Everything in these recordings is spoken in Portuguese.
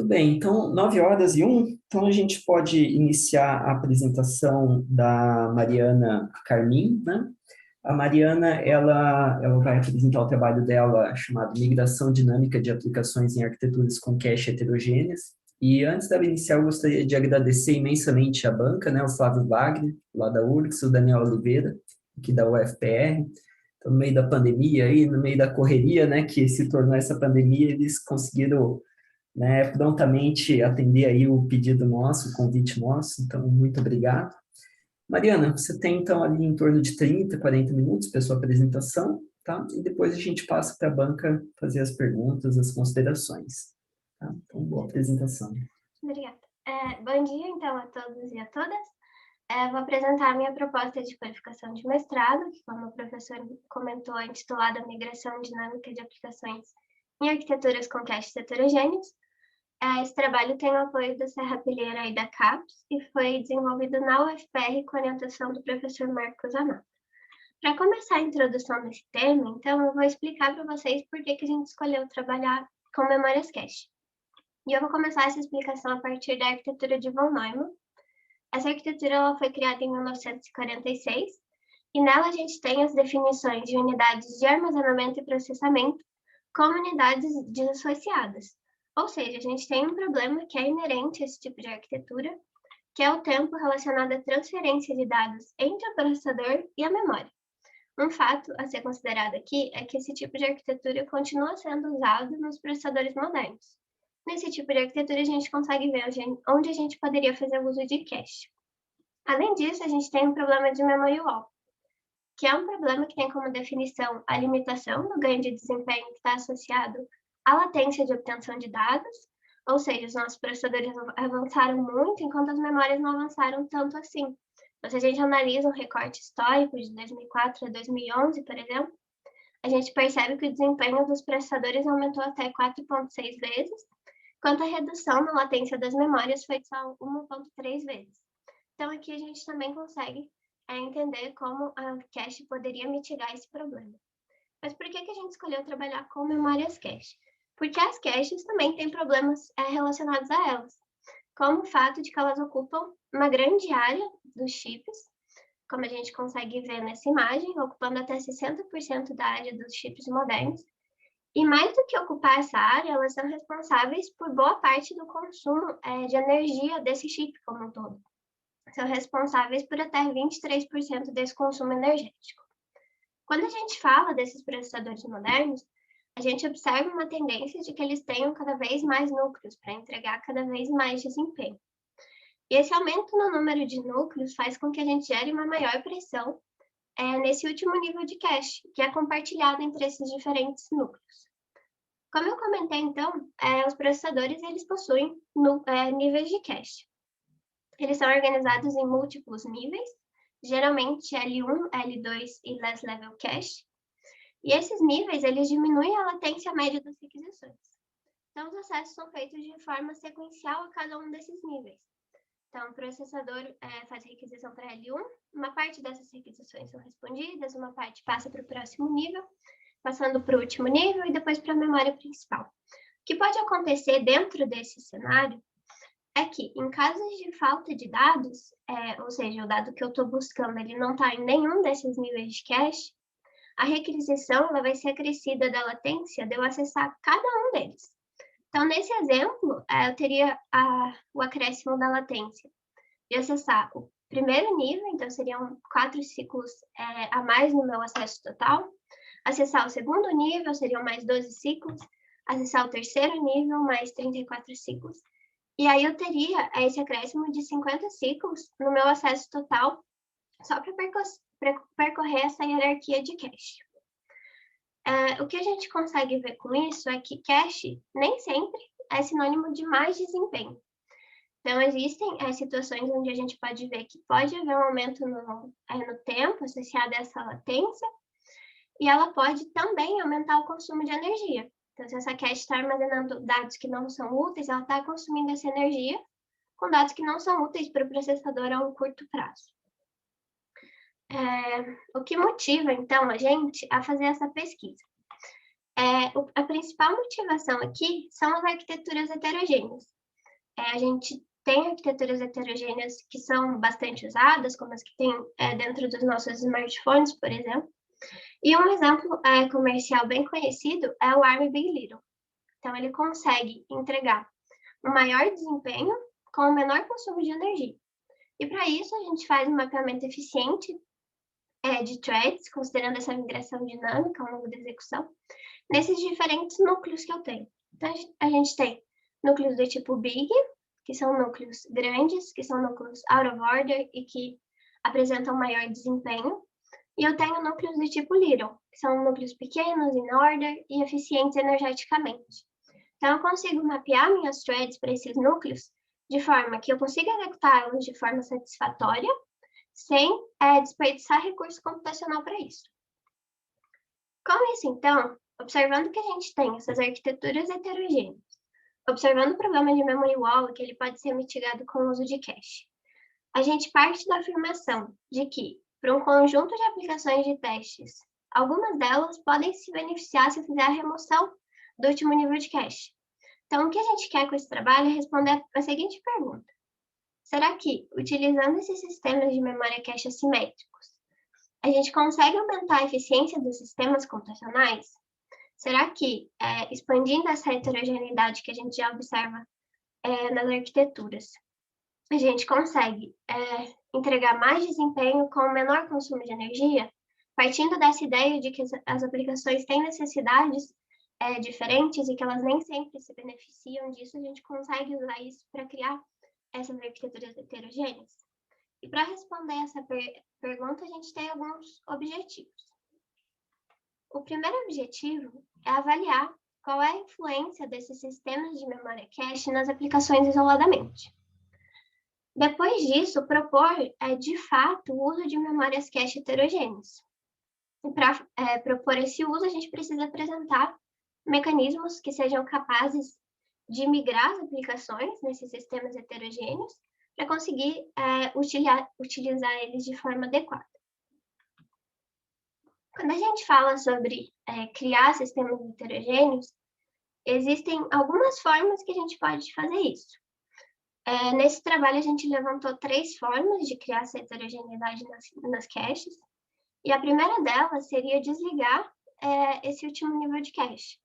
Tudo bem, então 9h01, então a gente pode iniciar a apresentação da Mariana Carmin, né? A Mariana, ela vai apresentar o trabalho dela chamado Migração Dinâmica de Aplicações em Arquiteturas com Cache Heterogêneas. E antes dela iniciar, eu gostaria de agradecer imensamente a banca, né? O Flávio Wagner, lá da URGS, o Daniel Oliveira, aqui da UFPR. Então, no meio da pandemia, aí, no meio da correria, né, que se tornou essa pandemia, eles conseguiram, né, prontamente atender aí o pedido nosso, o convite nosso, então muito obrigado. Mariana, você tem então ali em torno de 30, 40 minutos para a sua apresentação, tá? E depois a gente passa para a banca fazer as perguntas, as considerações, tá? Então, boa apresentação. Obrigada. Bom dia, então, a todos e a todas. Vou apresentar a minha proposta de qualificação de mestrado, que, como o professor comentou, é intitulada Migração Dinâmica de Aplicações em Arquiteturas com Caches Heterogêneos. Esse trabalho tem o apoio da Serra Pilheira e da CAPES e foi desenvolvido na UFPR com orientação do professor Marcos Amado. Para começar a introdução desse tema, então, eu vou explicar para vocês por que a gente escolheu trabalhar com memórias cache. E eu vou começar essa explicação a partir da arquitetura de von Neumann. Essa arquitetura ela foi criada em 1946 e nela a gente tem as definições de unidades de armazenamento e processamento como unidades desassociadas. Ou seja, a gente tem um problema que é inerente a esse tipo de arquitetura, que é o tempo relacionado à transferência de dados entre o processador e a memória. Um fato a ser considerado aqui é que esse tipo de arquitetura continua sendo usado nos processadores modernos. Nesse tipo de arquitetura, a gente consegue ver onde a gente poderia fazer uso de cache. Além disso, a gente tem um problema de memory wall, que é um problema que tem como definição a limitação do ganho de desempenho que está associado à latência de obtenção de dados, ou seja, os nossos processadores avançaram muito enquanto as memórias não avançaram tanto assim. Então, se a gente analisa um recorte histórico de 2004 a 2011, por exemplo, a gente percebe que o desempenho dos processadores aumentou até 4,6 vezes, enquanto a redução na latência das memórias foi só 1,3 vezes. Então, aqui a gente também consegue entender como a cache poderia mitigar esse problema. Mas por que a gente escolheu trabalhar com memórias cache? Porque as caches também têm problemas relacionados a elas, como o fato de que elas ocupam uma grande área dos chips, como a gente consegue ver nessa imagem, ocupando até 60% da área dos chips modernos. E mais do que ocupar essa área, elas são responsáveis por boa parte do consumo de energia desse chip como um todo. São responsáveis por até 23% desse consumo energético. Quando a gente fala desses processadores modernos, a gente observa uma tendência de que eles tenham cada vez mais núcleos para entregar cada vez mais desempenho. E esse aumento no número de núcleos faz com que a gente gere uma maior pressão nesse último nível de cache, que é compartilhado entre esses diferentes núcleos. Como eu comentei, então, os processadores eles possuem níveis de cache. Eles são organizados em múltiplos níveis, geralmente L1, L2 e Less Level Cache. E esses níveis eles diminuem a latência média das requisições. Então, os acessos são feitos de forma sequencial a cada um desses níveis. Então, o processador faz requisição para L1, uma parte dessas requisições são respondidas, uma parte passa para o próximo nível, passando para o último nível e depois para a memória principal. O que pode acontecer dentro desse cenário é que, em casos de falta de dados, ou seja, o dado que eu estou buscando ele não está em nenhum desses níveis de cache, a requisição ela vai ser acrescida da latência de eu acessar cada um deles. Então, nesse exemplo, eu teria o acréscimo da latência de acessar o primeiro nível, então seriam 4 ciclos a mais no meu acesso total. Acessar o segundo nível seriam mais 12 ciclos. Acessar o terceiro nível, mais 34 ciclos. E aí eu teria esse acréscimo de 50 ciclos no meu acesso total, só para percorrer essa hierarquia de cache. O que a gente consegue ver com isso é que cache nem sempre é sinônimo de mais desempenho. Então, existem situações onde a gente pode ver que pode haver um aumento no tempo associado a essa latência, e ela pode também aumentar o consumo de energia. Então, se essa cache está armazenando dados que não são úteis, ela está consumindo essa energia com dados que não são úteis para o processador a um curto prazo. O que motiva, então, a gente a fazer essa pesquisa? A principal motivação aqui são as arquiteturas heterogêneas. A gente tem arquiteturas heterogêneas que são bastante usadas, como as que tem dentro dos nossos smartphones, por exemplo. E um exemplo comercial bem conhecido é o Arm Big Little. Então, ele consegue entregar um maior desempenho com o menor consumo de energia. E para isso, a gente faz um mapeamento eficiente de threads, considerando essa migração dinâmica ao longo da execução, nesses diferentes núcleos que eu tenho. Então, a gente tem núcleos do tipo Big, que são núcleos grandes, que são núcleos out of order e que apresentam maior desempenho. E eu tenho núcleos do tipo Little, que são núcleos pequenos, in order e eficientes energeticamente. Então, eu consigo mapear minhas threads para esses núcleos de forma que eu consiga executá-los de forma satisfatória, sem desperdiçar recurso computacional para isso. Com isso, então, observando que a gente tem essas arquiteturas heterogêneas, observando o problema de memory wall, que ele pode ser mitigado com o uso de cache, a gente parte da afirmação de que, para um conjunto de aplicações de testes, algumas delas podem se beneficiar se eu fizer a remoção do último nível de cache. Então, o que a gente quer com esse trabalho é responder a seguinte pergunta: será que, utilizando esses sistemas de memória cache assimétricos, a gente consegue aumentar a eficiência dos sistemas computacionais? Será que, expandindo essa heterogeneidade que a gente já observa nas arquiteturas, a gente consegue entregar mais desempenho com menor consumo de energia, partindo dessa ideia de que as aplicações têm necessidades diferentes e que elas nem sempre se beneficiam disso, a gente consegue usar isso para criar essas arquiteturas heterogêneas? E para responder essa pergunta, a gente tem alguns objetivos. O primeiro objetivo é avaliar qual é a influência desses sistemas de memória cache nas aplicações isoladamente. Depois disso, propor, de fato, o uso de memórias cache heterogêneas. E para propor esse uso, a gente precisa apresentar mecanismos que sejam capazes de migrar as aplicações nesses sistemas heterogêneos para conseguir utilizar eles de forma adequada. Quando a gente fala sobre criar sistemas heterogêneos, existem algumas formas que a gente pode fazer isso. Nesse trabalho, a gente levantou 3 formas de criar essa heterogeneidade nas caches, e a primeira delas seria desligar esse último nível de cache.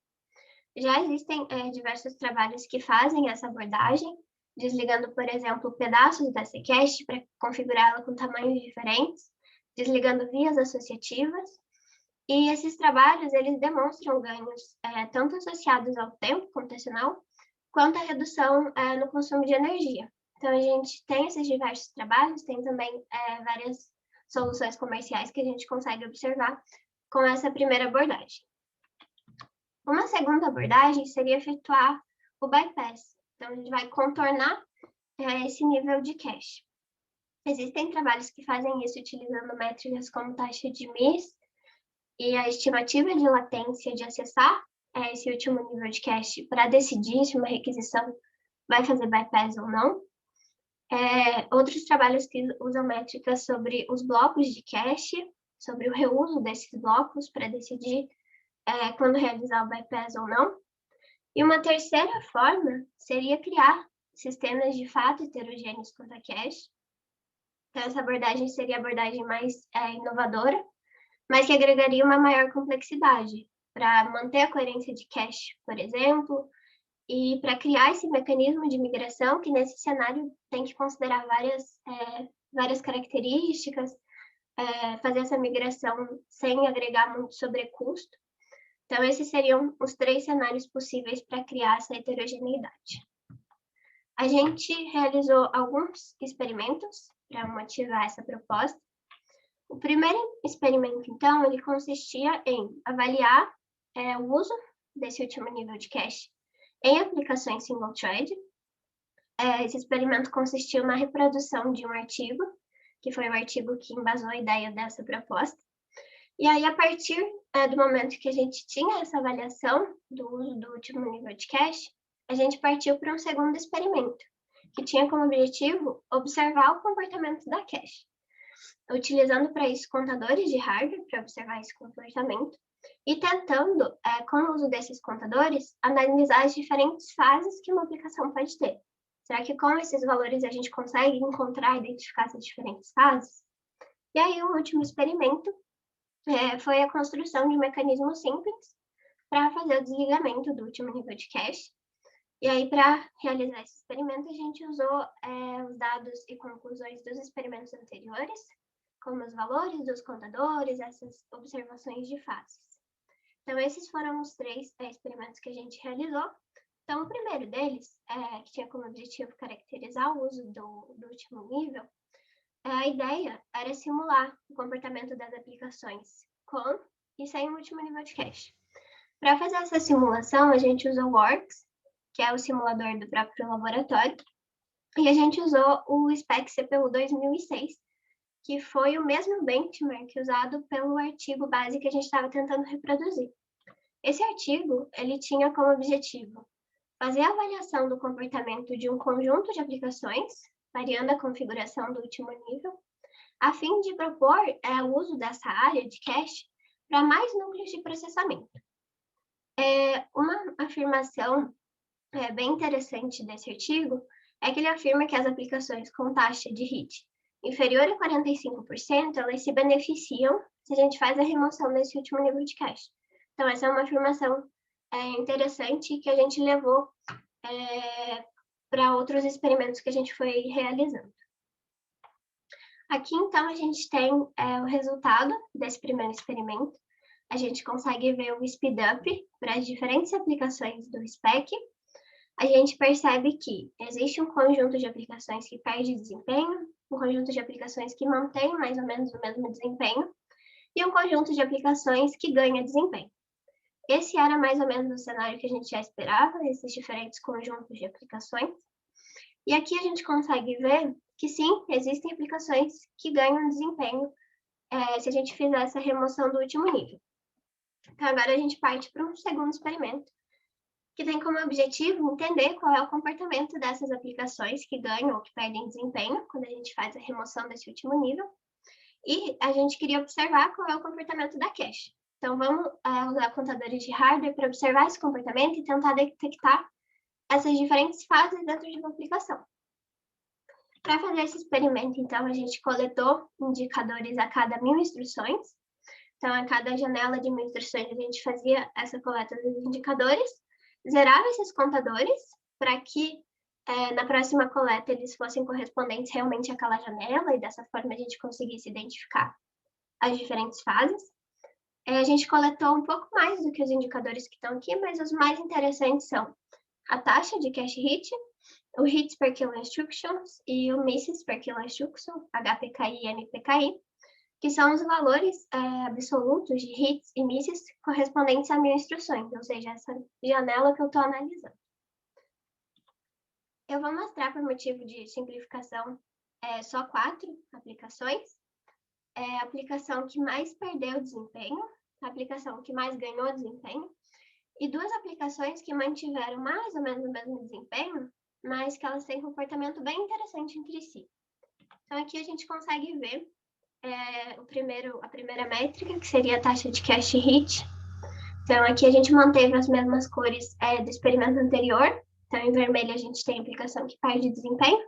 Já existem diversos trabalhos que fazem essa abordagem, desligando, por exemplo, pedaços dessa cache para configurá-la com tamanhos diferentes, desligando vias associativas, e esses trabalhos eles demonstram ganhos tanto associados ao tempo computacional, quanto à redução no consumo de energia. Então, a gente tem esses diversos trabalhos, tem também várias soluções comerciais que a gente consegue observar com essa primeira abordagem. Uma segunda abordagem seria efetuar o bypass. Então, a gente vai contornar esse nível de cache. Existem trabalhos que fazem isso utilizando métricas como taxa de miss e a estimativa de latência de acessar esse último nível de cache para decidir se uma requisição vai fazer bypass ou não. Outros trabalhos que usam métricas sobre os blocos de cache, sobre o reuso desses blocos para decidir quando realizar o bypass ou não. E uma terceira forma seria criar sistemas de fato heterogêneos quanto a cache. Então, essa abordagem seria a abordagem mais inovadora, mas que agregaria uma maior complexidade para manter a coerência de cache, por exemplo, e para criar esse mecanismo de migração que nesse cenário tem que considerar várias características, fazer essa migração sem agregar muito sobrecusto. Então, esses seriam os 3 cenários possíveis para criar essa heterogeneidade. A gente realizou alguns experimentos para motivar essa proposta. O primeiro experimento, então, ele consistia em avaliar o uso desse último nível de cache em aplicações single thread. Esse experimento consistiu na reprodução de um artigo, que foi o artigo que embasou a ideia dessa proposta. E aí, a partir do momento que a gente tinha essa avaliação do uso do último nível de cache, a gente partiu para um segundo experimento, que tinha como objetivo observar o comportamento da cache, utilizando para isso contadores de hardware para observar esse comportamento, e tentando, com o uso desses contadores, analisar as diferentes fases que uma aplicação pode ter. Será que com esses valores a gente consegue encontrar e identificar essas diferentes fases? E aí o último experimento foi a construção de um mecanismo simples para fazer o desligamento do último nível de cache. E aí, para realizar esse experimento, a gente usou os dados e conclusões dos experimentos anteriores, como os valores dos contadores, essas observações de fases. Então, esses foram os 3 experimentos que a gente realizou. Então, o primeiro deles, que tinha como objetivo caracterizar o uso do último nível, a ideia era simular o comportamento das aplicações com e sem o último nível de cache. Para fazer essa simulação, a gente usou o Works, que é o simulador do próprio laboratório, e a gente usou o SPEC CPU 2006, que foi o mesmo benchmark usado pelo artigo base que a gente estava tentando reproduzir. Esse artigo, ele tinha como objetivo fazer a avaliação do comportamento de um conjunto de aplicações, variando a configuração do último nível, a fim de propor o uso dessa área de cache para mais núcleos de processamento. Uma afirmação bem interessante desse artigo é que ele afirma que as aplicações com taxa de hit inferior a 45%, elas se beneficiam se a gente faz a remoção desse último nível de cache. Então, essa é uma afirmação interessante que a gente levou para outros experimentos que a gente foi realizando. Aqui, então, a gente tem o resultado desse primeiro experimento. A gente consegue ver o speedup para as diferentes aplicações do SPEC. A gente percebe que existe um conjunto de aplicações que perde desempenho, um conjunto de aplicações que mantém mais ou menos o mesmo desempenho, e um conjunto de aplicações que ganha desempenho. Esse era mais ou menos o cenário que a gente já esperava, esses diferentes conjuntos de aplicações. E aqui a gente consegue ver que sim, existem aplicações que ganham desempenho se a gente fizer essa remoção do último nível. Então, agora a gente parte para um segundo experimento, que tem como objetivo entender qual é o comportamento dessas aplicações que ganham ou que perdem desempenho quando a gente faz a remoção desse último nível. E a gente queria observar qual é o comportamento da cache. Então, vamos usar contadores de hardware para observar esse comportamento e tentar detectar essas diferentes fases dentro de uma aplicação. Para fazer esse experimento, então, a gente coletou indicadores a cada 1000 instruções. Então, a cada janela de 1000 instruções, a gente fazia essa coleta dos indicadores, zerava esses contadores para que na próxima coleta eles fossem correspondentes realmente àquela janela e dessa forma a gente conseguisse identificar as diferentes fases. A gente coletou um pouco mais do que os indicadores que estão aqui, mas os mais interessantes são a taxa de cache hit, o hits per kill instructions e o misses per kill instruction, HPKI e MPKI, que são os valores absolutos de hits e misses correspondentes a 1000 instruções, ou seja, essa janela que eu estou analisando. Eu vou mostrar, por motivo de simplificação, só 4 aplicações. A aplicação que mais perdeu desempenho, a aplicação que mais ganhou desempenho, e 2 aplicações que mantiveram mais ou menos o mesmo desempenho, mas que elas têm um comportamento bem interessante entre si. Então, aqui a gente consegue ver a primeira métrica, que seria a taxa de cache hit. Então, aqui a gente manteve as mesmas cores do experimento anterior. Então, em vermelho a gente tem a aplicação que perde desempenho.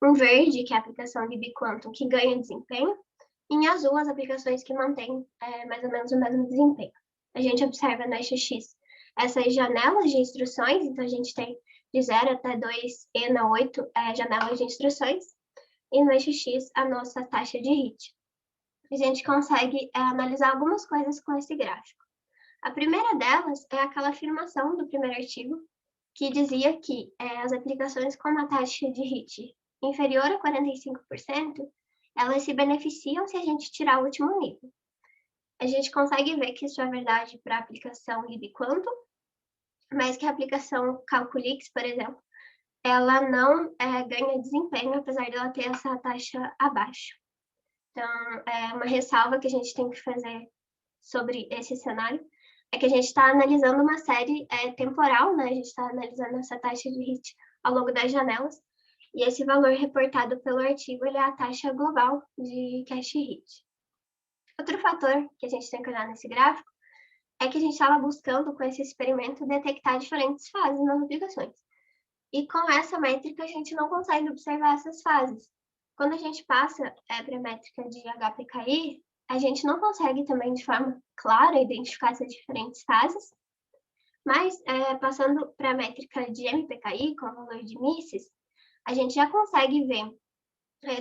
Em verde, que é a aplicação de Biquantum, que ganha desempenho. E em azul, as aplicações que mantêm mais ou menos o mesmo desempenho. A gente observa no eixo X essas janelas de instruções. Então, a gente tem de 0 até 2e na 8 janelas de instruções. E no eixo X, a nossa taxa de hit. A gente consegue analisar algumas coisas com esse gráfico. A primeira delas é aquela afirmação do primeiro artigo, que dizia que as aplicações com uma taxa de hit inferior a 45%, elas se beneficiam se a gente tirar o último nível. A gente consegue ver que isso é verdade para a aplicação Biquantum, mas que a aplicação Calculix, por exemplo, ela não ganha desempenho, apesar de ela ter essa taxa abaixo. Então, uma ressalva que a gente tem que fazer sobre esse cenário é que a gente está analisando uma série temporal, né? A gente está analisando essa taxa de hit ao longo das janelas, e esse valor reportado pelo artigo ele é a taxa global de cache hit. Outro fator que a gente tem que olhar nesse gráfico é que a gente estava buscando, com esse experimento, detectar diferentes fases nas aplicações. E com essa métrica, a gente não consegue observar essas fases. Quando a gente passa para a métrica de HPKI, a gente não consegue também, de forma clara, identificar essas diferentes fases, mas passando para a métrica de MPKI, com o valor de Mises, a gente já consegue ver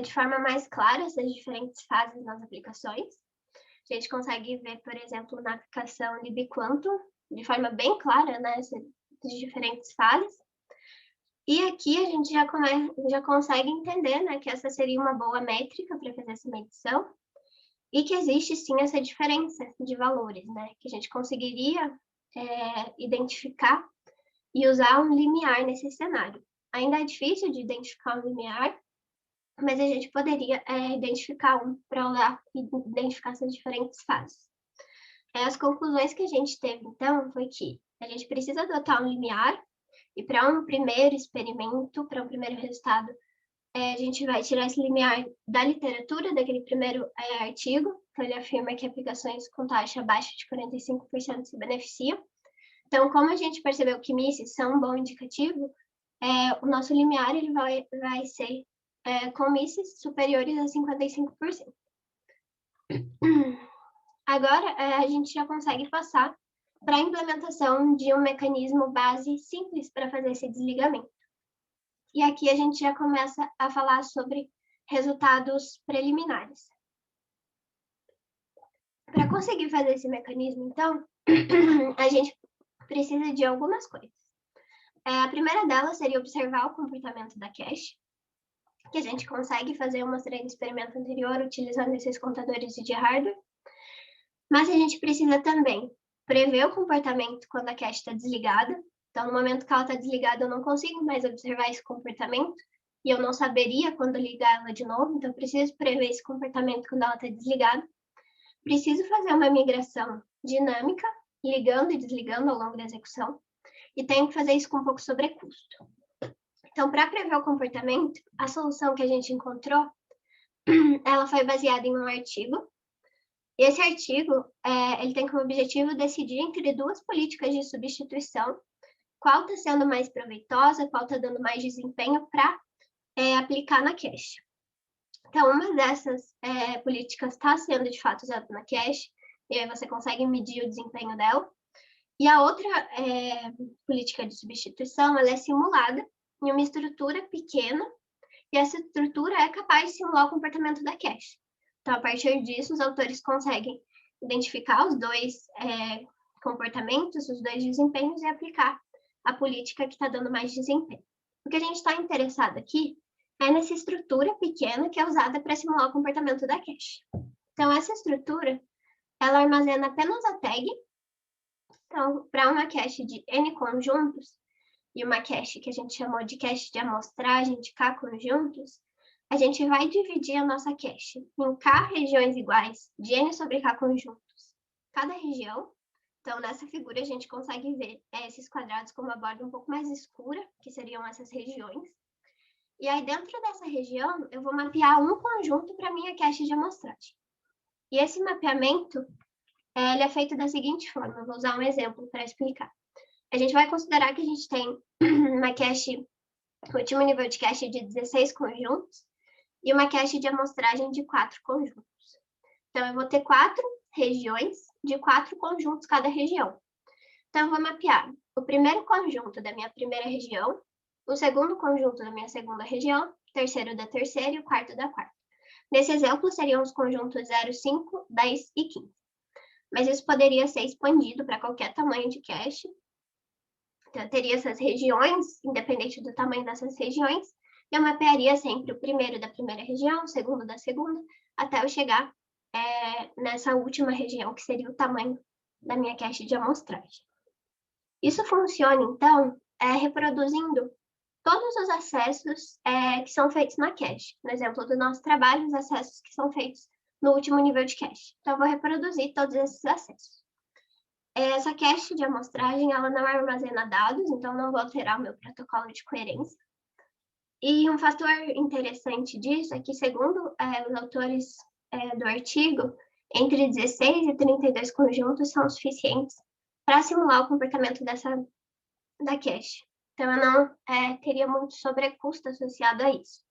de forma mais clara essas diferentes fases nas aplicações. A gente consegue ver, por exemplo, na aplicação LibQuantum, de forma bem clara, né, essas diferentes fases. E aqui a gente já consegue entender, né, que essa seria uma boa métrica para fazer essa medição e que existe sim essa diferença de valores, né, que a gente conseguiria identificar e usar um limiar nesse cenário. Ainda é difícil de identificar um limiar, mas a gente poderia identificar um para olhar e identificar essas diferentes fases. As conclusões que a gente teve, então, foi que a gente precisa adotar um limiar, e para um primeiro experimento, para um primeiro resultado, a gente vai tirar esse limiar da literatura, daquele primeiro artigo, que ele afirma que aplicações com taxa abaixo de 45% se beneficiam. Então, como a gente percebeu que Mises são um bom indicativo, o nosso limiar ele vai ser com Mises superiores a 55%. Agora, a gente já consegue passar para a implementação de um mecanismo base simples para fazer esse desligamento. E aqui a gente já começa a falar sobre resultados preliminares. Para conseguir fazer esse mecanismo, então, a gente precisa de algumas coisas. A primeira delas seria observar o comportamento da cache, que a gente consegue fazer uma série de experimento anterior utilizando esses contadores de hardware. Mas a gente precisa também prever o comportamento quando a cache está desligada. Então, no momento que ela está desligada, eu não consigo mais observar esse comportamento e eu não saberia quando ligar ela de novo. Então, eu preciso prever esse comportamento quando ela está desligada. Preciso fazer uma migração dinâmica, ligando e desligando ao longo da execução. E tenho que fazer isso com um pouco sobrecusto. Então, para prever o comportamento, a solução que a gente encontrou, ela foi baseada em um artigo. E esse artigo, ele tem como objetivo decidir entre duas políticas de substituição, qual está sendo mais proveitosa, qual está dando mais desempenho para aplicar na cache. Então, uma dessas políticas está sendo, de fato, usada na cache, e aí você consegue medir o desempenho dela. E a outra política de substituição, ela é simulada em uma estrutura pequena, e essa estrutura é capaz de simular o comportamento da cache. Então, a partir disso, os autores conseguem identificar os dois comportamentos, os dois desempenhos e aplicar a política que está dando mais desempenho. O que a gente está interessado aqui é nessa estrutura pequena que é usada para simular o comportamento da cache. Então, essa estrutura, ela armazena apenas a tag. Então, para uma cache de N conjuntos, e uma cache que a gente chamou de cache de amostragem de K conjuntos, a gente vai dividir a nossa cache em K regiões iguais de N sobre K conjuntos. Cada região, então nessa figura a gente consegue ver esses quadrados com uma borda um pouco mais escura, que seriam essas regiões. E aí dentro dessa região eu vou mapear um conjunto para minha cache de amostragem. E esse mapeamento ele é feito da seguinte forma, eu vou usar um exemplo para explicar. A gente vai considerar que a gente tem uma cache, o último nível de cache de 16 conjuntos, e uma cache de amostragem de 4 conjuntos. Então, eu vou ter 4 regiões de 4 conjuntos cada região. Então, eu vou mapear o primeiro conjunto da minha primeira região, o segundo conjunto da minha segunda região, o terceiro da terceira e o quarto da quarta. Nesse exemplo, seriam os conjuntos 0, 5, 10 e 15. Mas isso poderia ser expandido para qualquer tamanho de cache. Então, eu teria essas regiões, independente do tamanho dessas regiões, eu mapearia sempre o primeiro da primeira região, o segundo da segunda, até eu chegar nessa última região, que seria o tamanho da minha cache de amostragem. Isso funciona, então, reproduzindo todos os acessos que são feitos na cache. No exemplo do nosso trabalho, os acessos que são feitos no último nível de cache. Então, eu vou reproduzir todos esses acessos. Essa cache de amostragem, ela não armazena dados, então não vou alterar o meu protocolo de coerência. E um fator interessante disso é que, segundo os autores do artigo, entre 16 e 32 conjuntos são suficientes para simular o comportamento da cache. Então, eu não teria muito sobrecusto associado a isso.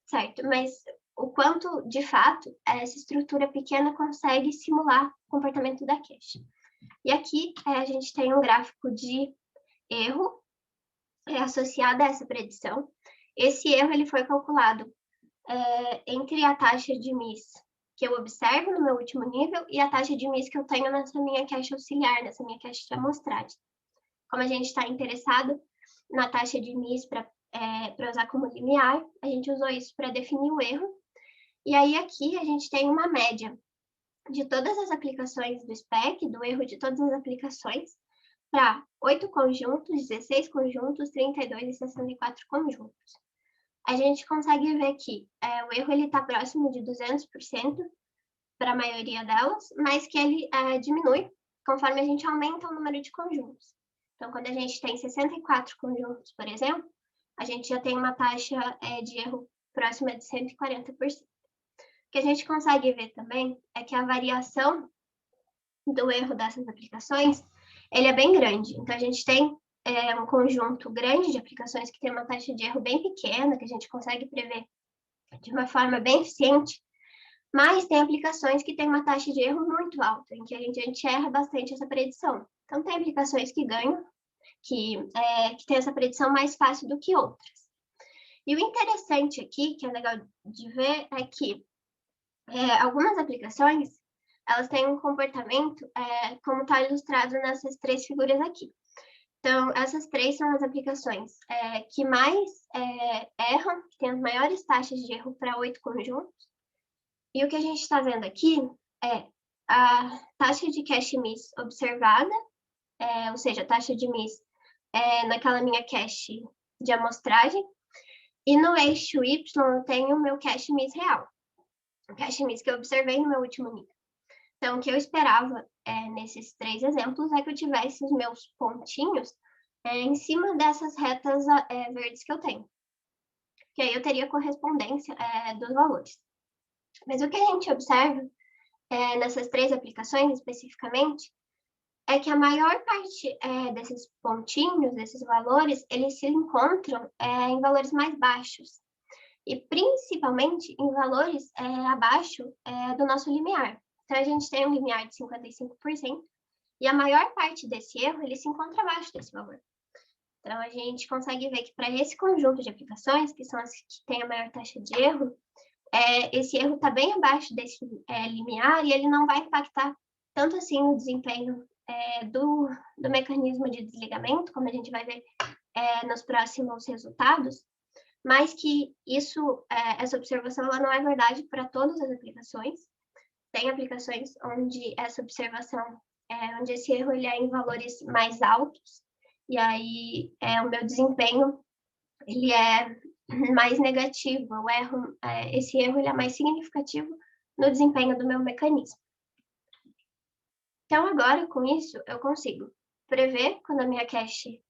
Certo, mas o quanto, de fato, essa estrutura pequena consegue simular o comportamento da cache. E aqui a gente tem um gráfico de erro associado a essa predição. Esse erro ele foi calculado entre a taxa de miss que eu observo no meu último nível e a taxa de miss que eu tenho nessa minha cache auxiliar, nessa minha cache de amostragem. Como a gente está interessado na taxa de miss para usar como limiar, a gente usou isso para definir o erro. E aí aqui a gente tem uma média de todas as aplicações do SPEC, do erro de todas as aplicações, para 8 conjuntos, 16 conjuntos, 32 e 64 conjuntos. A gente consegue ver que o erro está próximo de 200% para a maioria delas, mas que ele diminui conforme a gente aumenta o número de conjuntos. Então, quando a gente tem 64 conjuntos, por exemplo, a gente já tem uma taxa de erro próxima de 140%. O que a gente consegue ver também é que a variação do erro dessas aplicações, ele é bem grande. Então, a gente tem um conjunto grande de aplicações que tem uma taxa de erro bem pequena, que a gente consegue prever de uma forma bem eficiente, mas tem aplicações que têm uma taxa de erro muito alta, em que a gente erra bastante essa predição. Então, tem aplicações que ganham, que tem essa predição mais fácil do que outras. E o interessante aqui, que é legal de ver, é que algumas aplicações, elas têm um comportamento como está ilustrado nessas 3 figuras aqui. Então, essas 3 são as aplicações que mais erram, que têm as maiores taxas de erro para 8 conjuntos. E o que a gente está vendo aqui é a taxa de cache miss observada, ou seja, a taxa de miss naquela minha cache de amostragem, e no eixo Y eu tenho o meu cache miss real, o cache miss que eu observei no meu último nível. Então, o que eu esperava nesses 3 exemplos é que eu tivesse os meus pontinhos em cima dessas retas verdes que eu tenho, que aí eu teria correspondência dos valores. Mas o que a gente observa nessas 3 aplicações especificamente é que a maior parte desses pontinhos, desses valores, eles se encontram em valores mais baixos e principalmente em valores abaixo do nosso limiar. Então, a gente tem um limiar de 55% e a maior parte desse erro ele se encontra abaixo desse valor. Então, a gente consegue ver que para esse conjunto de aplicações, que são as que têm a maior taxa de erro, esse erro está bem abaixo desse limiar e ele não vai impactar tanto assim no desempenho do mecanismo de desligamento, como a gente vai ver nos próximos resultados, mas que essa observação ela não é verdade para todas as aplicações. Tem aplicações onde essa observação, onde esse erro ele é em valores mais altos, e aí o meu desempenho ele é mais negativo, esse erro ele é mais significativo no desempenho do meu mecanismo. Então, agora, com isso, eu consigo prever quando a minha cache,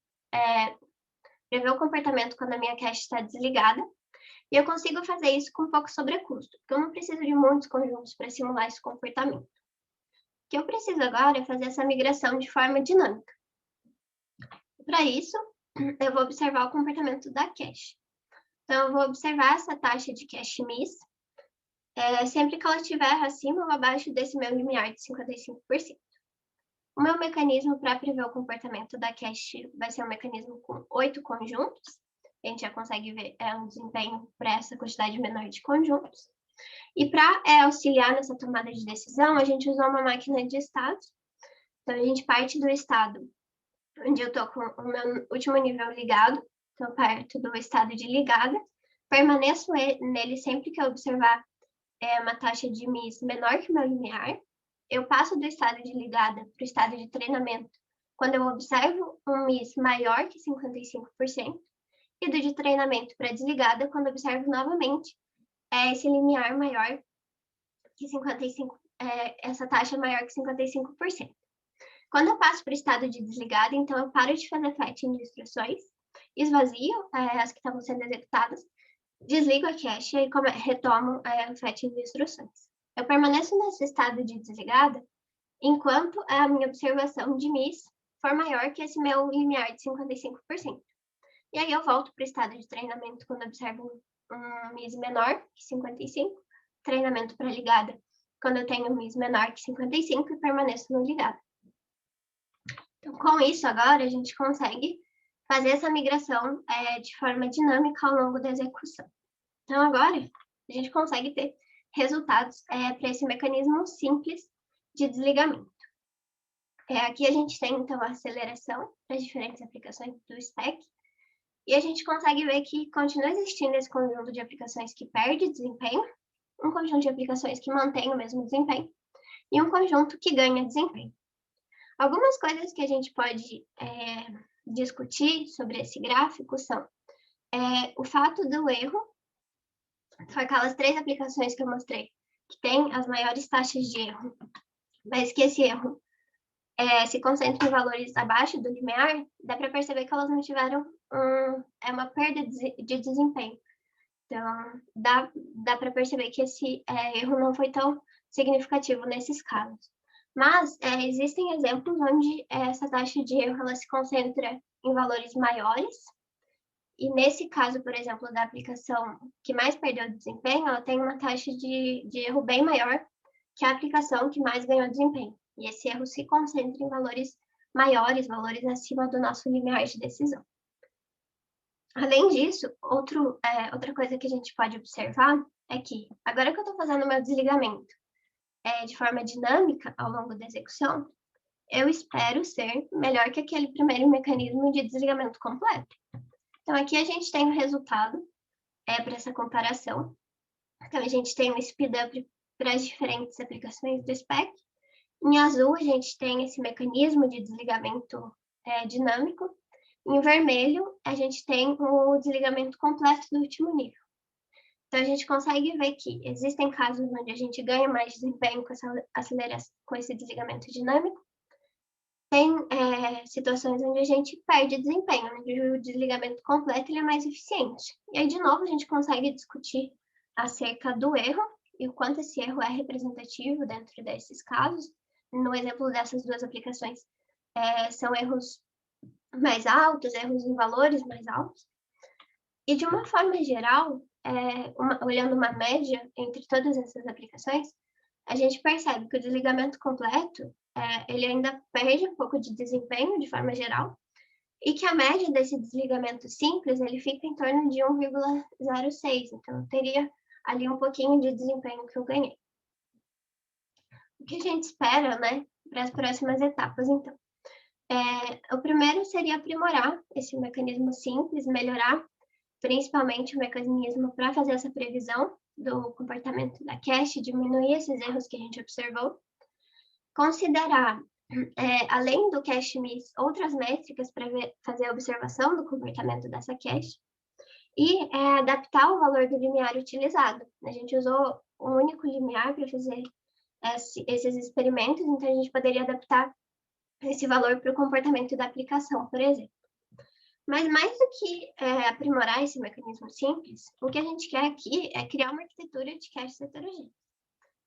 prever o comportamento quando a minha cache está desligada, e eu consigo fazer isso com pouco sobrecusto, porque eu não preciso de muitos conjuntos para simular esse comportamento. O que eu preciso agora é fazer essa migração de forma dinâmica. Para isso, eu vou observar o comportamento da cache. Então, eu vou observar essa taxa de cache miss, sempre que ela estiver acima ou abaixo desse meu limiar de 55%. O meu mecanismo para prever o comportamento da cache vai ser um mecanismo com 8 conjuntos. A gente já consegue ver um desempenho para essa quantidade menor de conjuntos. E para auxiliar nessa tomada de decisão, a gente usou uma máquina de estados. Então, a gente parte do estado onde eu estou com o meu último nível ligado, então perto do estado de ligada, permaneço nele sempre que eu observar uma taxa de miss menor que o meu limiar. Eu passo do estado de ligada para o estado de treinamento quando eu observo um miss maior que 55%, e do de treinamento para desligada quando eu observo novamente esse limiar maior que 55%, essa taxa maior que 55%. Quando eu passo para o estado de desligada, então eu paro de fazer fetching de instruções, esvazio as que estavam sendo executadas, desligo a cache e retomo o fetching de instruções. eu permaneço nesse estado de desligada enquanto a minha observação de MIS for maior que esse meu limiar de 55%. E aí eu volto para o estado de treinamento quando observo um MIS menor que 55%, treinamento para ligada quando eu tenho um MIS menor que 55% e permaneço no ligada. Então, com isso, agora, a gente consegue fazer essa migração de forma dinâmica ao longo da execução. Então, agora, a gente consegue ter resultados para esse mecanismo simples de desligamento. Aqui a gente tem, então, a aceleração para as diferentes aplicações do stack, e a gente consegue ver que continua existindo esse conjunto de aplicações que perde desempenho, um conjunto de aplicações que mantém o mesmo desempenho, e um conjunto que ganha desempenho. Algumas coisas que a gente pode discutir sobre esse gráfico são o fato do erro, foi aquelas 3 aplicações que eu mostrei, que tem as maiores taxas de erro, mas que esse erro se concentra em valores abaixo do limiar, dá para perceber que elas não tiveram uma perda de desempenho. Então, dá para perceber que esse erro não foi tão significativo nesses casos. Mas existem exemplos onde essa taxa de erro ela se concentra em valores maiores, e nesse caso, por exemplo, da aplicação que mais perdeu desempenho, ela tem uma taxa de erro bem maior que a aplicação que mais ganhou desempenho. E esse erro se concentra em valores maiores, valores acima do nosso limiar de decisão. Além disso, outra coisa que a gente pode observar é que, agora que eu estou fazendo o meu desligamento de forma dinâmica ao longo da execução, eu espero ser melhor que aquele primeiro mecanismo de desligamento completo. Então, aqui a gente tem o resultado para essa comparação. Então, a gente tem o speedup para as diferentes aplicações do spec. Em azul, a gente tem esse mecanismo de desligamento dinâmico. Em vermelho, a gente tem o desligamento completo do último nível. Então, a gente consegue ver que existem casos onde a gente ganha mais desempenho com essa aceleração, com esse desligamento dinâmico. Tem situações onde a gente perde desempenho, onde o desligamento completo ele é mais eficiente. E aí, de novo, a gente consegue discutir acerca do erro e o quanto esse erro é representativo dentro desses casos. No exemplo dessas 2 aplicações, são erros mais altos, erros em valores mais altos. E de uma forma geral, olhando uma média entre todas essas aplicações, a gente percebe que o desligamento completo, ele ainda perde um pouco de desempenho de forma geral, e que a média desse desligamento simples, ele fica em torno de 1,06, então eu teria ali um pouquinho de desempenho que eu ganhei. O que a gente espera, né, para as próximas etapas, então? O primeiro seria aprimorar esse mecanismo simples, melhorar principalmente o mecanismo para fazer essa previsão do comportamento da cache, diminuir esses erros que a gente observou, considerar, além do cache miss, outras métricas para fazer a observação do comportamento dessa cache, e adaptar o valor do limiar utilizado. A gente usou um único limiar para fazer esses experimentos, então a gente poderia adaptar esse valor para o comportamento da aplicação, por exemplo. Mas mais do que aprimorar esse mecanismo simples, o que a gente quer aqui é criar uma arquitetura de caches heterogêneos.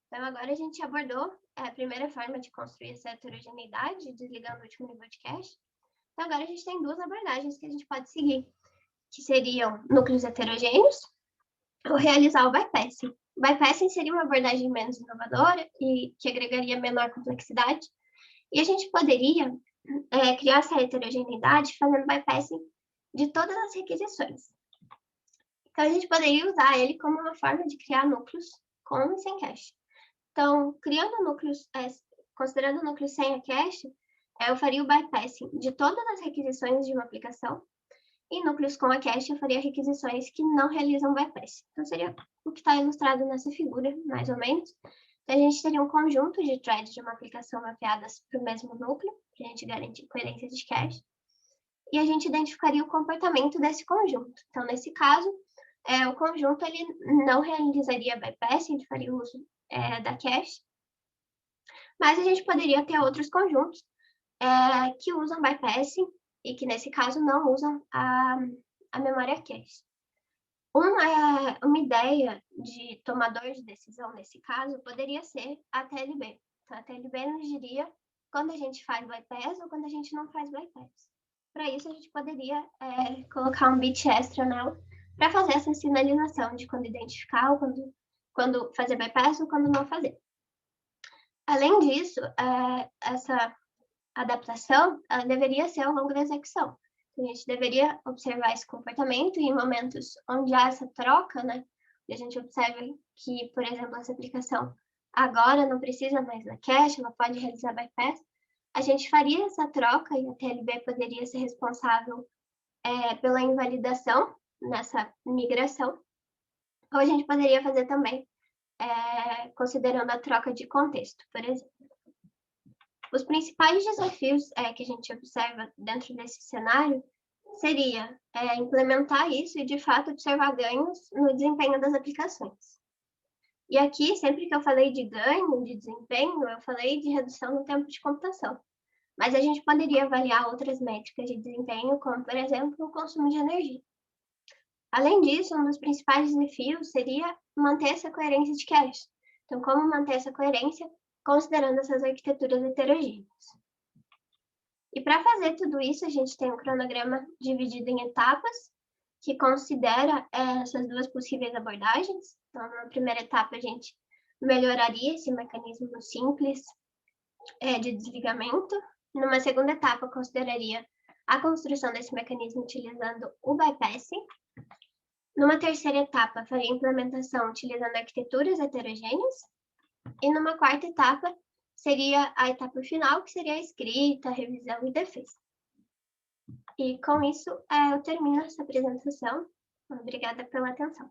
Então, agora a gente abordou a primeira forma de construir essa heterogeneidade, desligando o último nível de cache. Então, agora a gente tem 2 abordagens que a gente pode seguir, que seriam núcleos heterogêneos ou realizar o bypassing. O bypassing seria uma abordagem menos inovadora e que agregaria menor complexidade, e a gente poderia criar essa heterogeneidade fazendo bypassing de todas as requisições. Então, a gente poderia usar ele como uma forma de criar núcleos com e sem cache. Então, criando núcleos, considerando núcleos sem a cache, eu faria o bypassing de todas as requisições de uma aplicação, e núcleos com a cache eu faria requisições que não realizam bypassing. Então, seria o que está ilustrado nessa figura, mais ou menos. Então, a gente teria um conjunto de threads de uma aplicação mapeadas para o mesmo núcleo, para a gente garantir coerência de cache, e a gente identificaria o comportamento desse conjunto. Então, nesse caso, o conjunto ele não realizaria bypassing, ele faria uso da cache, mas a gente poderia ter outros conjuntos que usam bypassing e que, nesse caso, não usam a memória cache. Uma ideia de tomador de decisão, nesse caso, poderia ser a TLB. Então, a TLB nos diria quando a gente faz bypass ou quando a gente não faz bypass. Para isso, a gente poderia colocar um bit extra nela para fazer essa sinalização de quando identificar, ou quando fazer bypass ou quando não fazer. Além disso, essa adaptação deveria ser ao longo da execução. A gente deveria observar esse comportamento e em momentos onde há essa troca, né, e a gente observa que, por exemplo, essa aplicação agora não precisa mais da cache, ela pode realizar bypass, a gente faria essa troca e a TLB poderia ser responsável pela invalidação nessa migração, ou a gente poderia fazer também considerando a troca de contexto, por exemplo. Os principais desafios que a gente observa dentro desse cenário seria implementar isso e, de fato, observar ganhos no desempenho das aplicações. E aqui, sempre que eu falei de ganho, de desempenho, eu falei de redução no tempo de computação. Mas a gente poderia avaliar outras métricas de desempenho, como, por exemplo, o consumo de energia. Além disso, um dos principais desafios seria manter essa coerência de cache. Então, como manter essa coerência considerando essas arquiteturas heterogêneas. E para fazer tudo isso, a gente tem um cronograma dividido em etapas, que considera essas duas possíveis abordagens. Então, na primeira etapa, a gente melhoraria esse mecanismo simples de desligamento. Numa segunda etapa, consideraria a construção desse mecanismo utilizando o bypassing. Numa terceira etapa, faria a implementação utilizando arquiteturas heterogêneas. E numa quarta etapa, seria a etapa final, que seria a escrita, a revisão e defesa. E com isso, eu termino essa apresentação. Obrigada pela atenção.